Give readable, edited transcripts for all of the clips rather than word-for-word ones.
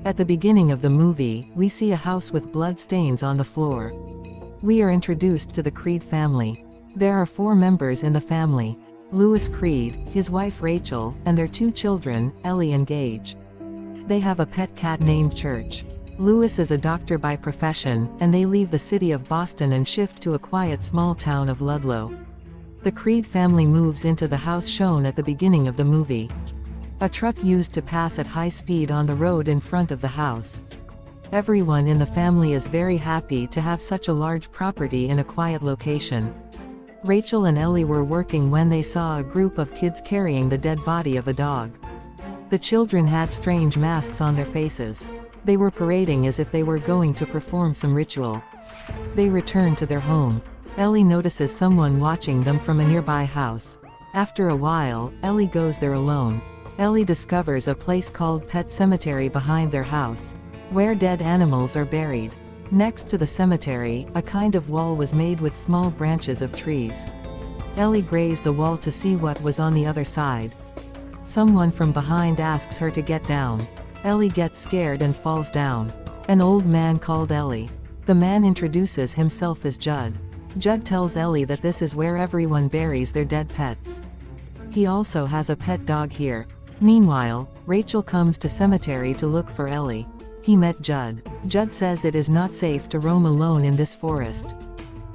At the beginning of the movie, we see a house with blood stains on the floor. We are introduced to the Creed family. There are 4 members in the family: Louis Creed, his wife Rachel, and their 2 children, Ellie and Gage. They have a pet cat named Church. Louis is a doctor by profession, and they leave the city of Boston and shift to a quiet small town of Ludlow. The Creed family moves into the house shown at the beginning of the movie. A truck used to pass at high speed on the road in front of the house. Everyone in the family is very happy to have such a large property in a quiet location. Rachel and Ellie were working when they saw a group of kids carrying the dead body of a dog. The children had strange masks on their faces. They were parading as if they were going to perform some ritual. They return to their home. Ellie notices someone watching them from a nearby house. After a while, Ellie goes there alone. Ellie discovers a place called Pet Cemetery behind their house, where dead animals are buried. Next to the cemetery, a kind of wall was made with small branches of trees. Ellie grazed the wall to see what was on the other side. Someone from behind asks her to get down. Ellie gets scared and falls down. An old man called Ellie. The man introduces himself as Judd. Judd tells Ellie that this is where everyone buries their dead pets. He also has a pet dog here. Meanwhile, Rachel comes to cemetery to look for Ellie. He met Judd. Judd says it is not safe to roam alone in this forest.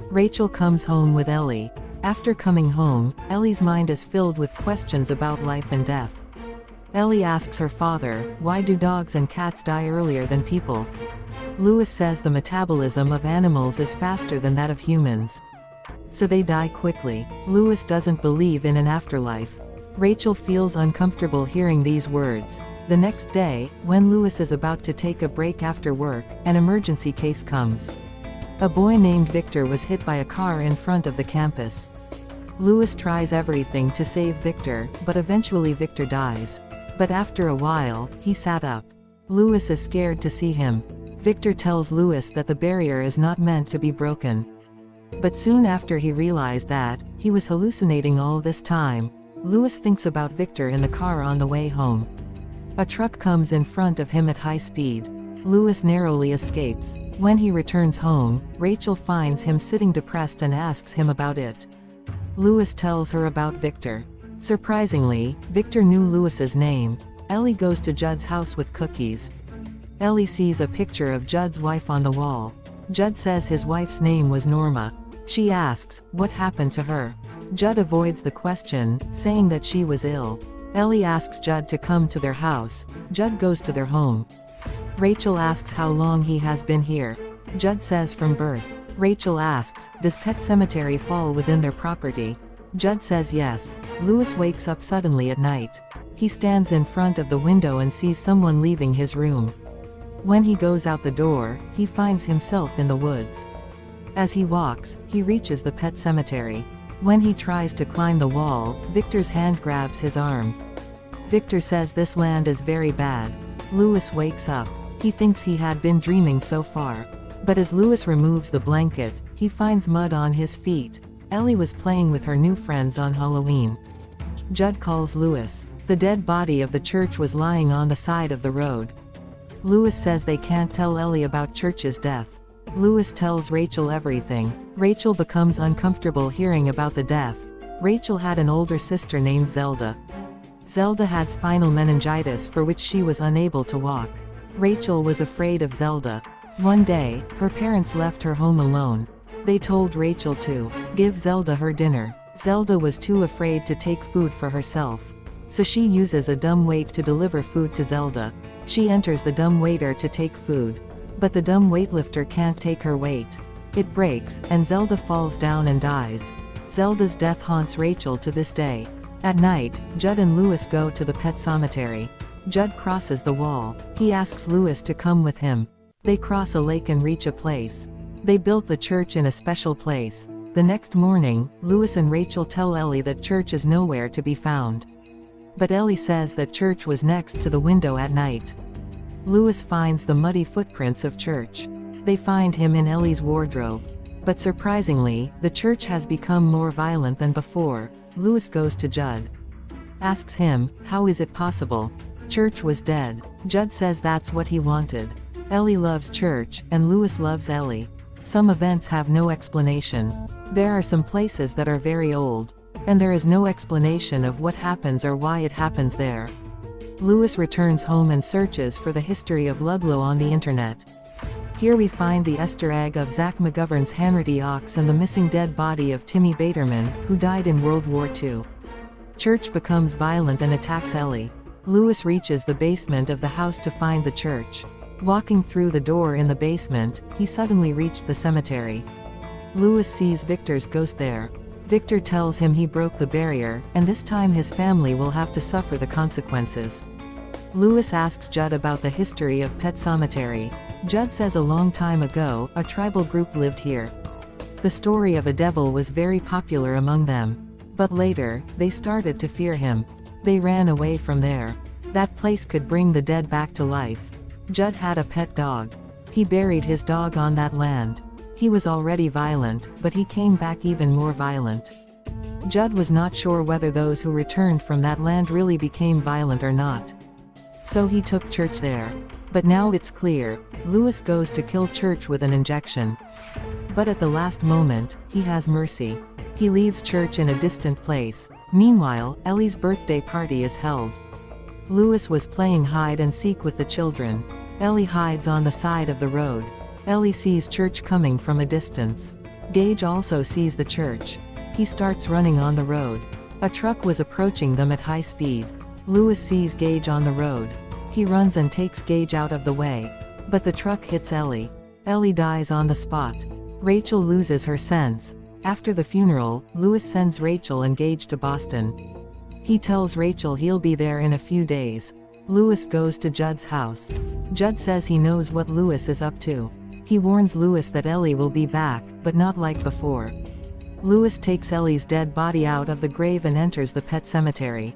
Rachel comes home with Ellie. After coming home, Ellie's mind is filled with questions about life and death. Ellie asks her father, why do dogs and cats die earlier than people? Louis says the metabolism of animals is faster than that of humans, so they die quickly. Louis doesn't believe in an afterlife. Rachel feels uncomfortable hearing these words. The next day, when Louis is about to take a break after work, an emergency case comes. A boy named Victor was hit by a car in front of the campus. Louis tries everything to save Victor, but eventually Victor dies. But after a while, he sat up. Louis is scared to see him. Victor tells Louis that the barrier is not meant to be broken. But soon after he realized that he was hallucinating all this time, Louis thinks about Victor in the car on the way home. A truck comes in front of him at high speed. Louis narrowly escapes. When he returns home, Rachel finds him sitting depressed and asks him about it. Louis tells her about Victor. Surprisingly, Victor knew Louis's name. Ellie goes to Judd's house with cookies. Ellie sees a picture of Judd's wife on the wall. Judd says his wife's name was Norma. She asks, what happened to her? Judd avoids the question, saying that she was ill. Ellie asks Judd to come to their house. Judd goes to their home. Rachel asks how long he has been here. Judd says from birth. Rachel asks, does Pet Cemetery fall within their property? Judd says yes. Louis wakes up suddenly at night. He stands in front of the window and sees someone leaving his room. When he goes out the door, he finds himself in the woods. As he walks, he reaches the pet cemetery. When he tries to climb the wall, Victor's hand grabs his arm. Victor says this land is very bad. Louis wakes up. He thinks he had been dreaming so far. But as Louis removes the blanket, he finds mud on his feet. Ellie was playing with her new friends on Halloween. Judd calls Louis. The dead body of the Church was lying on the side of the road. Louis says they can't tell Ellie about Church's death. Louis tells Rachel everything. Rachel becomes uncomfortable hearing about the death. Rachel had an older sister named Zelda. Zelda had spinal meningitis for which she was unable to walk. Rachel was afraid of Zelda. One day, her parents left her home alone. They told Rachel to give Zelda her dinner. Zelda was too afraid to take food for herself, so she uses a dumbwaiter to deliver food to Zelda. She enters the dumbwaiter to take food, but the dumb weightlifter can't take her weight. It breaks, and Zelda falls down and dies. Zelda's death haunts Rachel to this day. At night, Judd and Louis go to the pet cemetery. Judd crosses the wall. He asks Louis to come with him. They cross a lake and reach a place. They built the church in a special place. The next morning, Louis and Rachel tell Ellie that Church is nowhere to be found. But Ellie says that Church was next to the window at night. Louis finds the muddy footprints of Church. They find him in Ellie's wardrobe. But surprisingly, the Church has become more violent than before. Louis goes to Judd. Asks him, how is it possible? Church was dead. Judd says that's what he wanted. Ellie loves Church, and Louis loves Ellie. Some events have no explanation. There are some places that are very old, and there is no explanation of what happens or why it happens there. Louis returns home and searches for the history of Ludlow on the internet. Here we find the Easter egg of Zach McGovern's Hanratty Ox and the missing dead body of Timmy Baterman, who died in World War II. Church becomes violent and attacks Ellie. Louis reaches the basement of the house to find the church. Walking through the door in the basement, he suddenly reached the cemetery. Louis sees Victor's ghost there. Victor tells him he broke the barrier, and this time his family will have to suffer the consequences. Louis asks Judd about the history of Pet Sematary. Judd says a long time ago, a tribal group lived here. The story of a devil was very popular among them. But later, they started to fear him. They ran away from there. That place could bring the dead back to life. Judd had a pet dog. He buried his dog on that land. He was already violent, but he came back even more violent. Judd was not sure whether those who returned from that land really became violent or not. So he took Church there. But now it's clear, Louis goes to kill Church with an injection. But at the last moment, he has mercy. He leaves Church in a distant place. Meanwhile, Ellie's birthday party is held. Louis was playing hide and seek with the children. Ellie hides on the side of the road. Ellie sees Church coming from a distance. Gage also sees the Church. He starts running on the road. A truck was approaching them at high speed. Louis sees Gage on the road. He runs and takes Gage out of the way. But the truck hits Ellie. Ellie dies on the spot. Rachel loses her sense. After the funeral, Louis sends Rachel and Gage to Boston. He tells Rachel he'll be there in a few days. Louis goes to Judd's house. Judd says he knows what Louis is up to. He warns Louis that Ellie will be back, but not like before. Louis takes Ellie's dead body out of the grave and enters the pet cemetery.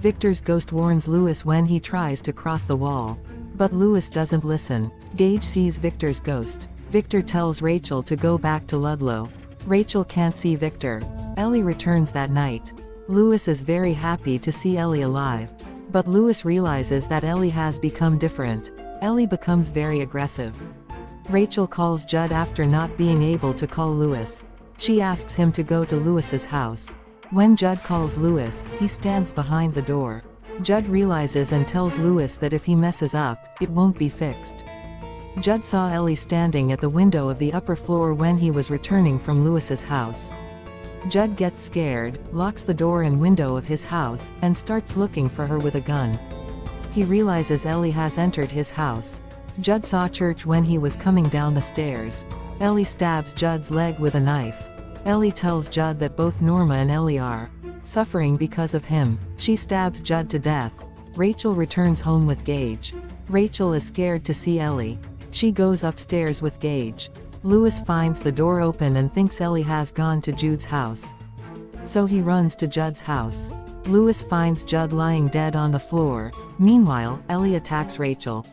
Victor's ghost warns Louis when he tries to cross the wall. But Louis doesn't listen. Gage sees Victor's ghost. Victor tells Rachel to go back to Ludlow. Rachel can't see Victor. Ellie returns that night. Louis is very happy to see Ellie alive. But Louis realizes that Ellie has become different. Ellie becomes very aggressive. Rachel calls Judd after not being able to call Louis. She asks him to go to Louis's house. When Judd calls Louis, he stands behind the door. Judd realizes and tells Louis that if he messes up, it won't be fixed. Judd saw Ellie standing at the window of the upper floor when he was returning from Louis's house. Judd gets scared, locks the door and window of his house, and starts looking for her with a gun. He realizes Ellie has entered his house. Judd saw Church when he was coming down the stairs. Ellie stabs Judd's leg with a knife. Ellie tells Judd that both Norma and Ellie are suffering because of him. She stabs Judd to death. Rachel returns home with Gage. Rachel is scared to see Ellie. She goes upstairs with Gage. Louis finds the door open and thinks Ellie has gone to Jude's house. So he runs to Judd's house. Louis finds Judd lying dead on the floor. Meanwhile, Ellie attacks Rachel.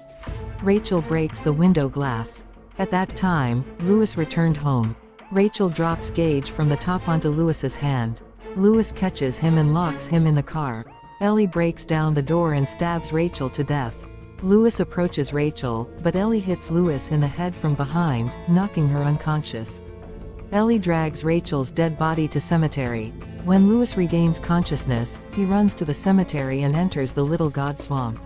Rachel breaks the window glass. At that time, Louis returned home. Rachel drops Gage from the top onto Louis's hand. Louis catches him and locks him in the car. Ellie breaks down the door and stabs Rachel to death. Louis approaches Rachel, but Ellie hits Louis in the head from behind, knocking her unconscious. Ellie drags Rachel's dead body to cemetery. When Louis regains consciousness, he runs to the cemetery and enters the Little God Swamp.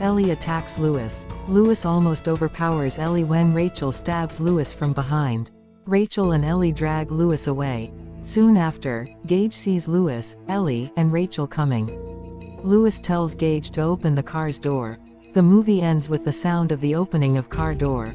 Ellie attacks Louis. Louis almost overpowers Ellie when Rachel stabs Louis from behind. Rachel and Ellie drag Louis away. Soon after, Gage sees Louis, Ellie, and Rachel coming. Louis tells Gage to open the car's door. The movie ends with the sound of the opening of car door.